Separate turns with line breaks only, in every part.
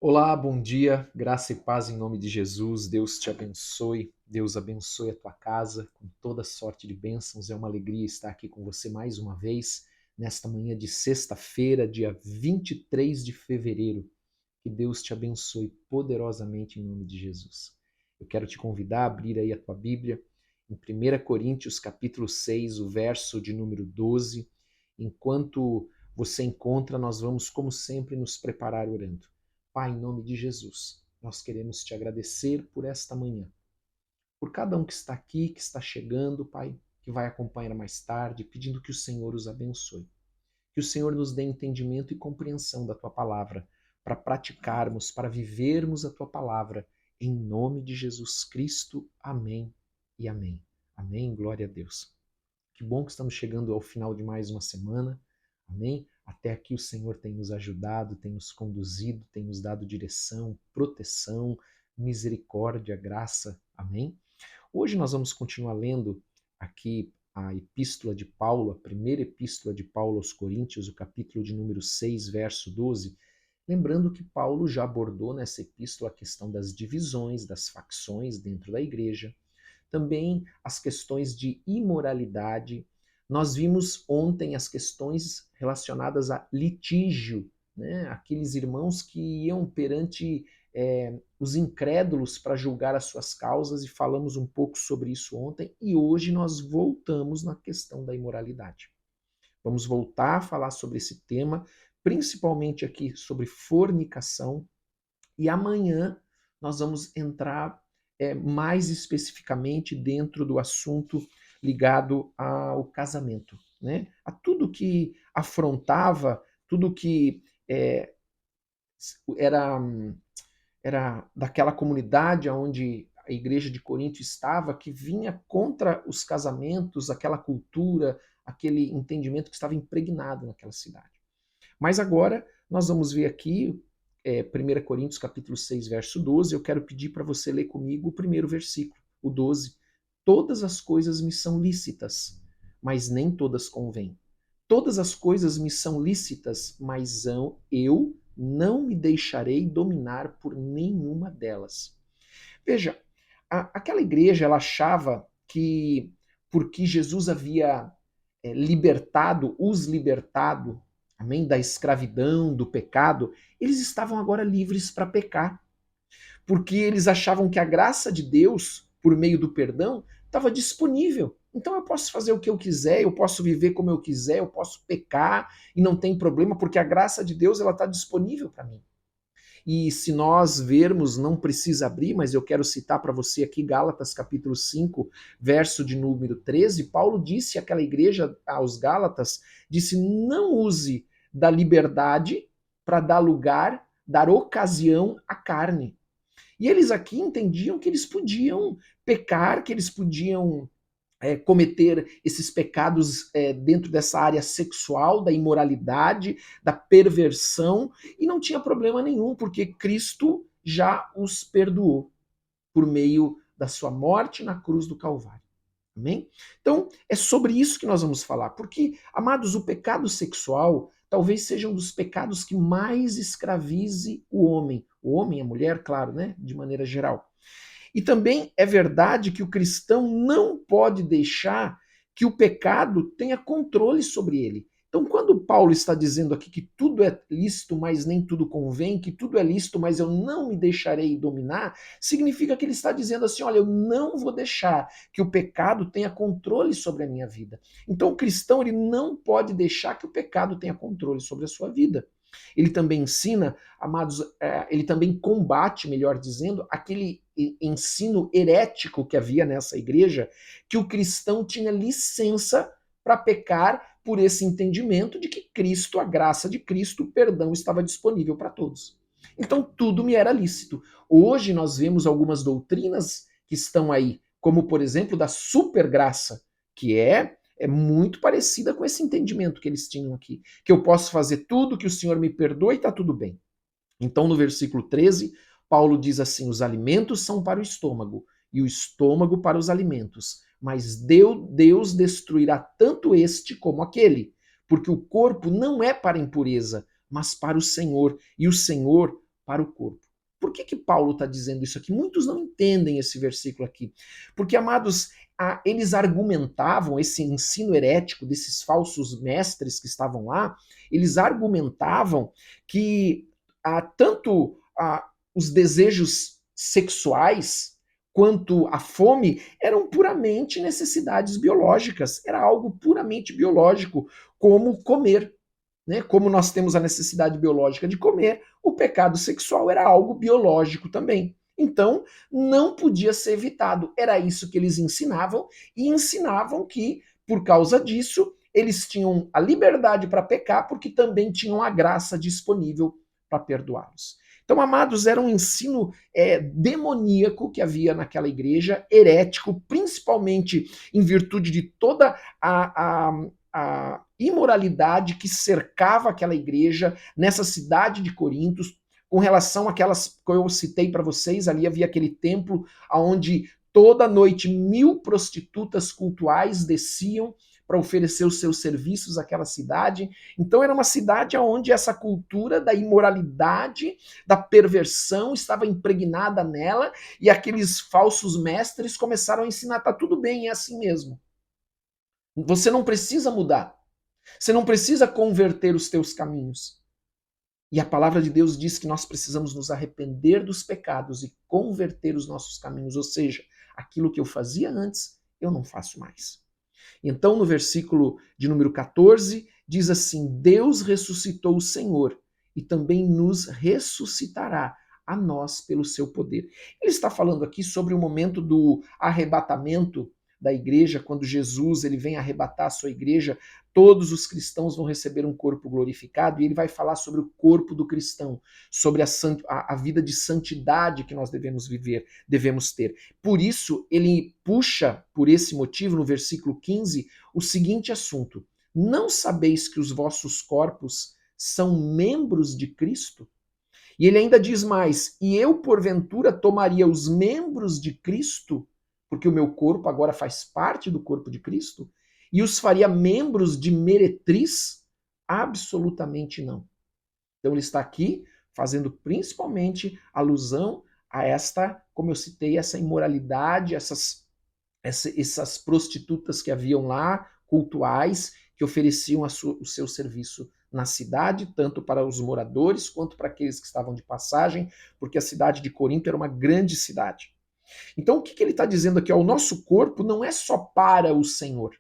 Olá, bom dia, graça e paz em nome de Jesus. Deus te abençoe, Deus abençoe a tua casa com toda sorte de bênçãos. É uma alegria estar aqui com você mais uma vez, nesta manhã de sexta-feira, dia 23 de fevereiro. Que Deus te abençoe poderosamente em nome de Jesus. Eu quero te convidar a abrir aí a tua Bíblia em 1 Coríntios capítulo 6, o verso de número 12. Enquanto você encontra, nós vamos, como sempre, nos preparar orando. Pai, em nome de Jesus, nós queremos te agradecer por esta manhã, por cada um que está aqui, que está chegando, Pai, que vai acompanhar mais tarde, pedindo que o Senhor os abençoe. Que o Senhor nos dê entendimento e compreensão da tua palavra, para praticarmos, para vivermos a tua palavra, em nome de Jesus Cristo. Amém e amém. Amém, glória a Deus. Que bom que estamos chegando ao final de mais uma semana. Amém? Até aqui o Senhor tem nos ajudado, tem nos conduzido, tem nos dado direção, proteção, misericórdia, graça. Amém? Hoje nós vamos continuar lendo aqui a epístola de Paulo, a primeira epístola de Paulo aos Coríntios, o capítulo de número 6, verso 12. Lembrando que Paulo já abordou nessa epístola a questão das divisões, das facções dentro da igreja, também as questões de imoralidade. Nós vimos ontem as questões relacionadas a litígio, né? Aqueles irmãos que iam perante os incrédulos para julgar as suas causas, e falamos um pouco sobre isso ontem, e hoje nós voltamos na questão da imoralidade. Vamos voltar a falar sobre esse tema, principalmente aqui sobre fornicação, e amanhã nós vamos entrar mais especificamente dentro do assunto ligado ao casamento, né? A tudo que afrontava, tudo que era, era daquela comunidade onde a igreja de Corinto estava, que vinha contra os casamentos, aquela cultura, aquele entendimento que estava impregnado naquela cidade. Mas agora nós vamos ver aqui 1 Coríntios capítulo 6, verso 12. Eu quero pedir para você ler comigo o primeiro versículo, o 12. Todas as coisas me são lícitas, mas nem todas convêm. Todas as coisas me são lícitas, mas eu não me deixarei dominar por nenhuma delas. Veja, aquela igreja ela achava que porque Jesus havia os libertado, amém, da escravidão, do pecado, eles estavam agora livres para pecar, porque eles achavam que a graça de Deus, por meio do perdão, estava disponível. Então eu posso fazer o que eu quiser, eu posso viver como eu quiser, eu posso pecar e não tem problema, porque a graça de Deus ela está disponível para mim. E se nós vermos, não precisa abrir, mas eu quero citar para você aqui Gálatas capítulo 5, verso de número 13. Paulo disse àquela igreja, aos Gálatas, disse: não use da liberdade para dar lugar, dar ocasião à carne. E eles aqui entendiam que eles podiam pecar, que eles podiam cometer esses pecados dentro dessa área sexual, da imoralidade, da perversão, e não tinha problema nenhum, porque Cristo já os perdoou por meio da sua morte na cruz do Calvário. Amém? Então, é sobre isso que nós vamos falar, porque, amados, o pecado sexual talvez seja um dos pecados que mais escravize o homem e a mulher, claro, né, de maneira geral. E também é verdade que o cristão não pode deixar que o pecado tenha controle sobre ele. Então, quando Paulo está dizendo aqui que tudo é lícito, mas nem tudo convém, que tudo é lícito, mas eu não me deixarei dominar, significa que ele está dizendo assim: olha, eu não vou deixar que o pecado tenha controle sobre a minha vida. Então, o cristão ele não pode deixar que o pecado tenha controle sobre a sua vida. Ele também ensina, amados, ele também combate, melhor dizendo, aquele ensino herético que havia nessa igreja, que o cristão tinha licença para pecar por esse entendimento de que Cristo, a graça de Cristo, o perdão estava disponível para todos. Então tudo me era lícito. Hoje nós vemos algumas doutrinas que estão aí, como por exemplo da supergraça, que é muito parecida com esse entendimento que eles tinham aqui, que eu posso fazer tudo, que o Senhor me perdoe e está tudo bem. Então, no versículo 13, Paulo diz assim: os alimentos são para o estômago, e o estômago para os alimentos. Mas Deus destruirá tanto este como aquele, porque o corpo não é para a impureza, mas para o Senhor, e o Senhor para o corpo. Por que Paulo está dizendo isso aqui? Muitos não entendem esse versículo aqui. Porque, amados, eles argumentavam esse ensino herético desses falsos mestres que estavam lá, eles argumentavam que tanto os desejos sexuais quanto a fome eram puramente necessidades biológicas, era algo puramente biológico, como comer. Né? Como nós temos a necessidade biológica de comer, o pecado sexual era algo biológico também. Então, não podia ser evitado. Era isso que eles ensinavam, e ensinavam que, por causa disso, eles tinham a liberdade para pecar, porque também tinham a graça disponível para perdoá-los. Então, amados, era um ensino demoníaco que havia naquela igreja, herético, principalmente em virtude de toda a imoralidade que cercava aquela igreja nessa cidade de Corinto, com relação àquelas que eu citei para vocês, ali havia aquele templo onde toda noite 1000 prostitutas cultuais desciam para oferecer os seus serviços àquela cidade. Então era uma cidade onde essa cultura da imoralidade, da perversão estava impregnada nela, e aqueles falsos mestres começaram a ensinar, tá tudo bem, é assim mesmo. Você não precisa mudar. Você não precisa converter os teus caminhos. E a palavra de Deus diz que nós precisamos nos arrepender dos pecados e converter os nossos caminhos. Ou seja, aquilo que eu fazia antes, eu não faço mais. Então, no versículo de número 14, diz assim: Deus ressuscitou o Senhor e também nos ressuscitará a nós pelo seu poder. Ele está falando aqui sobre o momento do arrebatamento da igreja, quando Jesus ele vem arrebatar a sua igreja, todos os cristãos vão receber um corpo glorificado, e ele vai falar sobre o corpo do cristão, sobre a vida de santidade que nós devemos viver, devemos ter. Por isso, ele puxa, por esse motivo, no versículo 15, o seguinte assunto: não sabeis que os vossos corpos são membros de Cristo? E ele ainda diz mais: e eu, porventura, tomaria os membros de Cristo, porque o meu corpo agora faz parte do corpo de Cristo, e os faria membros de meretriz? Absolutamente não. Então ele está aqui fazendo principalmente alusão a esta, como eu citei, essa imoralidade, essas prostitutas que haviam lá, cultuais, que ofereciam o seu serviço na cidade, tanto para os moradores quanto para aqueles que estavam de passagem, porque a cidade de Corinto era uma grande cidade. Então o que ele está dizendo aqui? O nosso corpo não é só para o Senhor,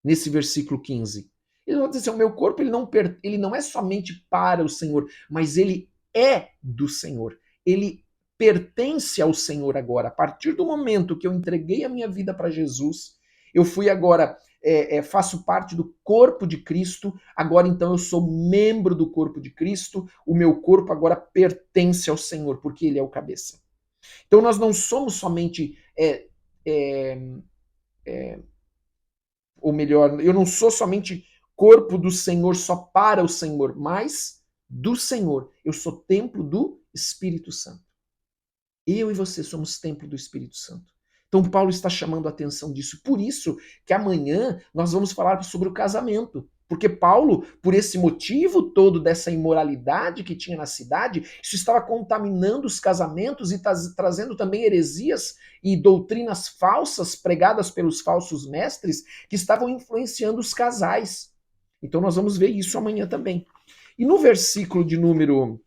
nesse versículo 15. Ele vai dizer assim: o meu corpo ele não é somente para o Senhor, mas ele é do Senhor. Ele pertence ao Senhor agora. A partir do momento que eu entreguei a minha vida para Jesus, eu fui agora, faço parte do corpo de Cristo, agora então eu sou membro do corpo de Cristo, o meu corpo agora pertence ao Senhor, porque ele é o cabeça. Então nós não somos somente, ou melhor, eu não sou somente corpo do Senhor só para o Senhor, mas do Senhor. Eu sou templo do Espírito Santo. Eu e você somos templo do Espírito Santo. Então Paulo está chamando a atenção disso. Por isso que amanhã nós vamos falar sobre o casamento. Porque Paulo, por esse motivo todo dessa imoralidade que tinha na cidade, isso estava contaminando os casamentos e trazendo também heresias e doutrinas falsas pregadas pelos falsos mestres que estavam influenciando os casais. Então nós vamos ver isso amanhã também. E no versículo de número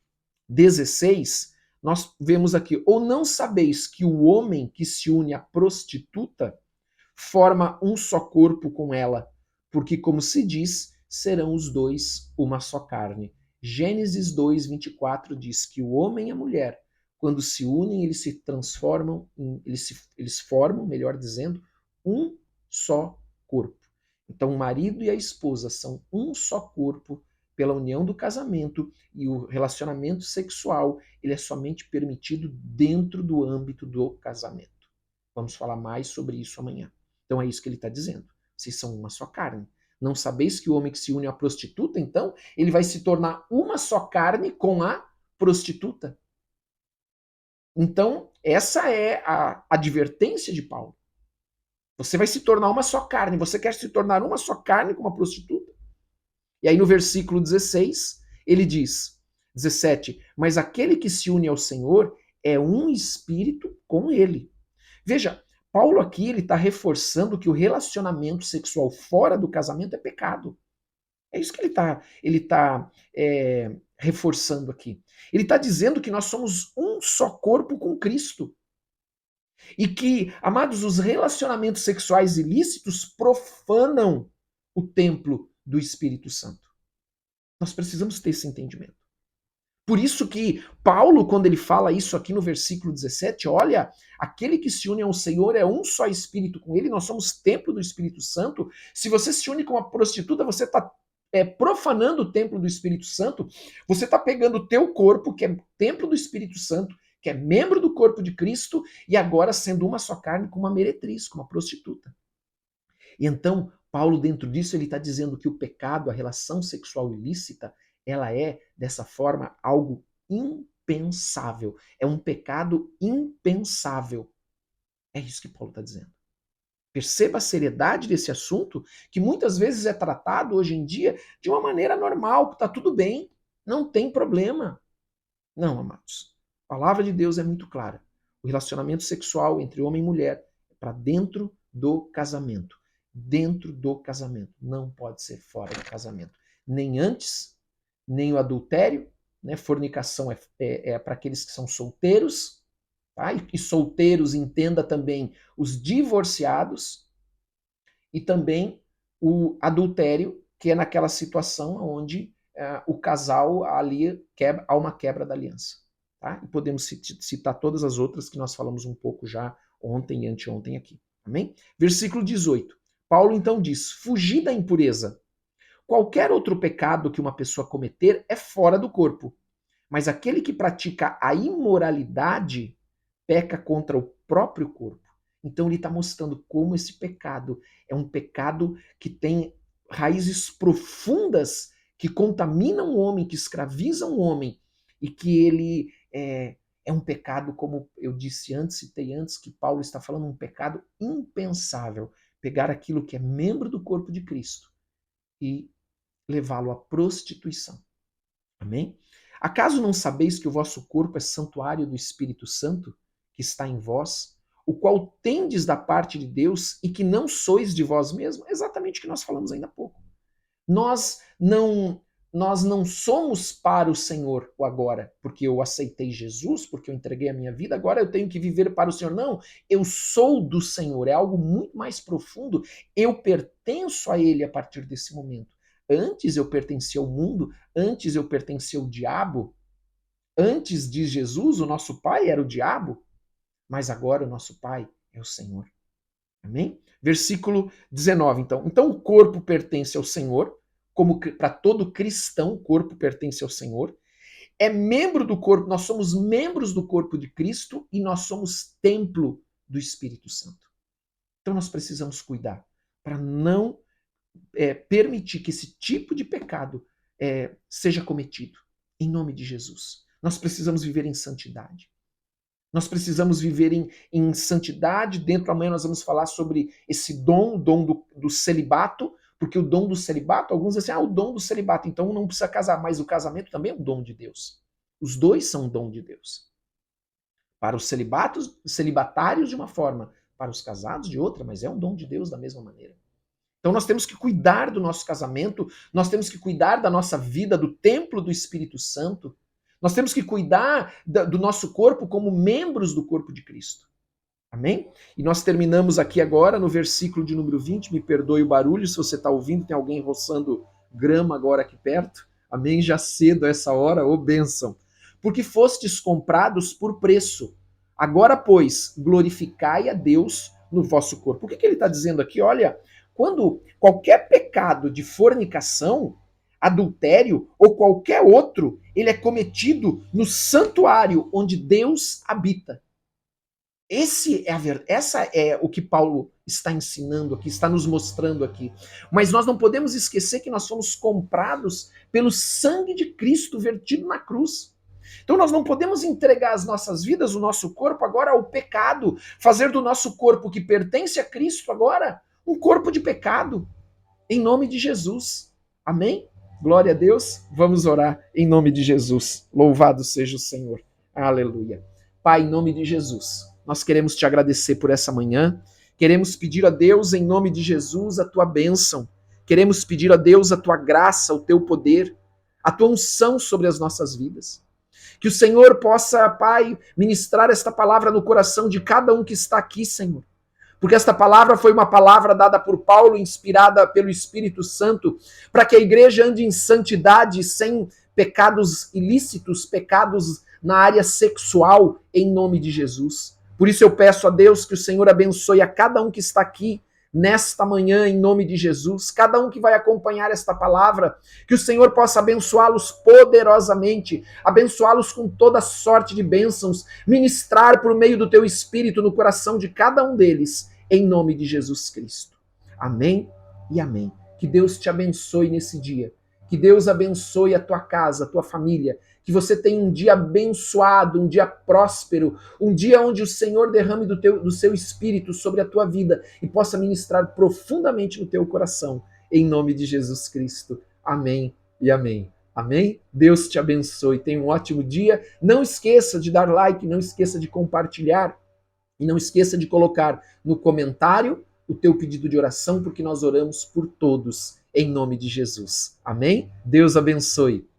16, nós vemos aqui: ou não sabeis que o homem que se une à prostituta forma um só corpo com ela, porque, como se diz, serão os dois uma só carne. Gênesis 2:24 diz que o homem e a mulher, quando se unem, eles se transformam, eles formam, melhor dizendo, um só corpo. Então, o marido e a esposa são um só corpo pela união do casamento, e o relacionamento sexual ele é somente permitido dentro do âmbito do casamento. Vamos falar mais sobre isso amanhã. Então é isso que ele está dizendo. Vocês são uma só carne. Não sabeis que o homem que se une à prostituta, então, ele vai se tornar uma só carne com a prostituta? Então, essa é a advertência de Paulo. Você vai se tornar uma só carne. Você quer se tornar uma só carne com uma prostituta? E aí no versículo 16, ele diz: 17. Mas aquele que se une ao Senhor é um espírito com ele. Veja, Paulo aqui ele está reforçando que o relacionamento sexual fora do casamento é pecado. É isso que ele tá reforçando aqui. Ele está dizendo que nós somos um só corpo com Cristo. E que, amados, os relacionamentos sexuais ilícitos profanam o templo do Espírito Santo. Nós precisamos ter esse entendimento. Por isso que Paulo, quando ele fala isso aqui no versículo 17, olha, aquele que se une ao Senhor é um só espírito com ele, nós somos templo do Espírito Santo. Se você se une com uma prostituta, você está profanando o templo do Espírito Santo, você está pegando o teu corpo, que é templo do Espírito Santo, que é membro do corpo de Cristo, e agora sendo uma só carne com uma meretriz, com uma prostituta. E então, Paulo, dentro disso, ele está dizendo que o pecado, a relação sexual ilícita, ela é, dessa forma, algo impensável. É um pecado impensável. É isso que Paulo está dizendo. Perceba a seriedade desse assunto, que muitas vezes é tratado hoje em dia de uma maneira normal, está tudo bem, não tem problema. Não, amados. A palavra de Deus é muito clara. O relacionamento sexual entre homem e mulher é para dentro do casamento. Dentro do casamento. Não pode ser fora do casamento. Nem antes, nem o adultério, né? Fornicação é para aqueles que são solteiros, tá? E solteiros entenda também os divorciados, e também o adultério, que é naquela situação onde o casal ali há uma quebra da aliança. Tá? E podemos citar todas as outras que nós falamos um pouco já ontem e anteontem aqui. Amém? Versículo 18. Paulo então diz: fugir da impureza. Qualquer outro pecado que uma pessoa cometer é fora do corpo, mas aquele que pratica a imoralidade peca contra o próprio corpo. Então ele está mostrando como esse pecado é um pecado que tem raízes profundas que contaminam o homem, que escravizam o homem, e que ele é um pecado, como eu disse antes, citei antes, que Paulo está falando, um pecado impensável. Pegar aquilo que é membro do corpo de Cristo e levá-lo à prostituição. Amém? Acaso não sabeis que o vosso corpo é santuário do Espírito Santo, que está em vós, o qual tendes da parte de Deus e que não sois de vós mesmos? Exatamente o que nós falamos ainda há pouco. Nós não somos para o Senhor o agora, porque eu aceitei Jesus, porque eu entreguei a minha vida, agora eu tenho que viver para o Senhor. Não, eu sou do Senhor, é algo muito mais profundo. Eu pertenço a Ele a partir desse momento. Antes eu pertencia ao mundo, antes eu pertencia ao diabo. Antes de Jesus, o nosso pai era o diabo, mas agora o nosso pai é o Senhor. Amém? Versículo 19, então. Então o corpo pertence ao Senhor, como para todo cristão, o corpo pertence ao Senhor. É membro do corpo, nós somos membros do corpo de Cristo e nós somos templo do Espírito Santo. Então nós precisamos cuidar para não permitir que esse tipo de pecado seja cometido, em nome de Jesus. Nós precisamos viver em santidade. Nós precisamos viver em santidade. Dentro amanhã nós vamos falar sobre esse dom, o dom do celibato, porque o dom do celibato, alguns dizem assim, o dom do celibato, então não precisa casar, mas o casamento também é um dom de Deus. Os dois são um dom de Deus. Para os celibatários de uma forma, para os casados de outra, mas é um dom de Deus da mesma maneira. Então nós temos que cuidar do nosso casamento, nós temos que cuidar da nossa vida, do templo do Espírito Santo, nós temos que cuidar do nosso corpo como membros do corpo de Cristo. Amém? E nós terminamos aqui agora no versículo de número 20, me perdoe o barulho, se você está ouvindo, tem alguém roçando grama agora aqui perto. Amém? Já cedo a essa hora, ô bênção. Porque fostes comprados por preço. Agora, pois, glorificai a Deus no vosso corpo. O que ele está dizendo aqui? Olha, quando qualquer pecado de fornicação, adultério ou qualquer outro, ele é cometido no santuário onde Deus habita. Essa é o que Paulo está ensinando aqui, está nos mostrando aqui. Mas nós não podemos esquecer que nós fomos comprados pelo sangue de Cristo vertido na cruz. Então nós não podemos entregar as nossas vidas, o nosso corpo agora ao pecado, fazer do nosso corpo que pertence a Cristo agora um corpo de pecado, em nome de Jesus. Amém? Glória a Deus. Vamos orar em nome de Jesus. Louvado seja o Senhor. Aleluia. Pai, em nome de Jesus, nós queremos te agradecer por essa manhã. Queremos pedir a Deus, em nome de Jesus, a tua bênção. Queremos pedir a Deus a tua graça, o teu poder, a tua unção sobre as nossas vidas. Que o Senhor possa, Pai, ministrar esta palavra no coração de cada um que está aqui, Senhor. Porque esta palavra foi uma palavra dada por Paulo, inspirada pelo Espírito Santo, para que a igreja ande em santidade, sem pecados ilícitos, pecados na área sexual, em nome de Jesus. Por isso eu peço a Deus que o Senhor abençoe a cada um que está aqui nesta manhã, em nome de Jesus, cada um que vai acompanhar esta palavra, que o Senhor possa abençoá-los poderosamente, abençoá-los com toda sorte de bênçãos, ministrar por meio do teu Espírito no coração de cada um deles, em nome de Jesus Cristo. Amém e amém. Que Deus te abençoe nesse dia, que Deus abençoe a tua casa, a tua família, que você tenha um dia abençoado, um dia próspero, um dia onde o Senhor derrame do seu Espírito sobre a tua vida e possa ministrar profundamente no teu coração, em nome de Jesus Cristo. Amém e amém. Amém? Deus te abençoe, tenha um ótimo dia. Não esqueça de dar like, não esqueça de compartilhar e não esqueça de colocar no comentário o teu pedido de oração, porque nós oramos por todos, em nome de Jesus. Amém? Deus abençoe.